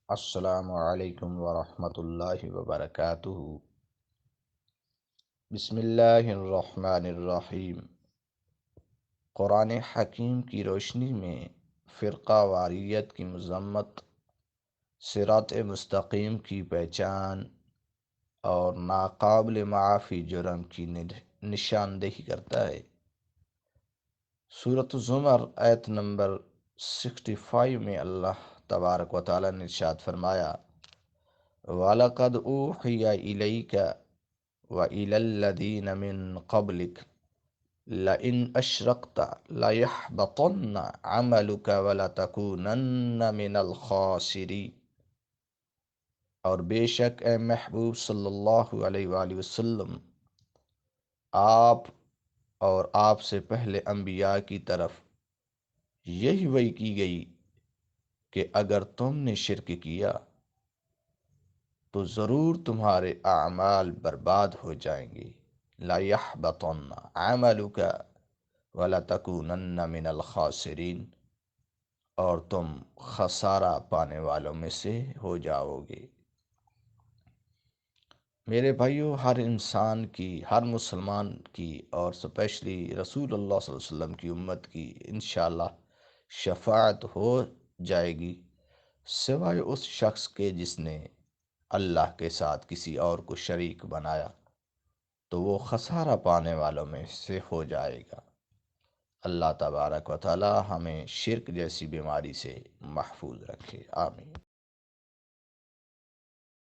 السلام علیکم ورحمۃ اللہ وبرکاتہ۔ بسم اللہ الرحمن الرحیم۔ قرآن حکیم کی روشنی میں فرقہ واریت کی مذمت، صراط مستقیم کی پہچان اور ناقابل معافی جرم کی نشاندہی کرتا ہے۔ سورۃ الزمر آیت نمبر 65 میں اللہ تبارک و تعالیٰ نے ارشاد فرمایا: وَلَقَدْ أُوحِيَ إِلَيْكَ وَإِلَى الَّذِينَ مِن قَبْلِكَ لَئِنْ أَشْرَكْتَ لَيَحْبَطَنَّ عَمَلُكَ وَلَتَكُونَنَّ مِنَ الْخَاسِرِينَ۔ اور بے شک اے محبوب صلی اللہ علیہ وآلہ وسلم، آپ اور آپ سے پہلے انبیاء کی طرف یہی وحی کی گئی کہ اگر تم نے شرک کیا تو ضرور تمہارے اعمال برباد ہو جائیں گے۔ لا يحبطن عملک ولتکونن من الخاسرین، اور تم خسارہ پانے والوں میں سے ہو جاؤ گے۔ میرے بھائیو، ہر انسان کی، ہر مسلمان کی اور اسپیشلی رسول اللہ صلی اللہ علیہ وسلم کی امت کی انشاءاللہ شفاعت ہو جائے گی، سوائے اس شخص کے جس نے اللہ کے ساتھ کسی اور کو شریک بنایا، تو وہ خسارہ پانے والوں میں سے ہو جائے گا۔ اللہ تبارک و تعالی ہمیں شرک جیسی بیماری سے محفوظ رکھے، آمین۔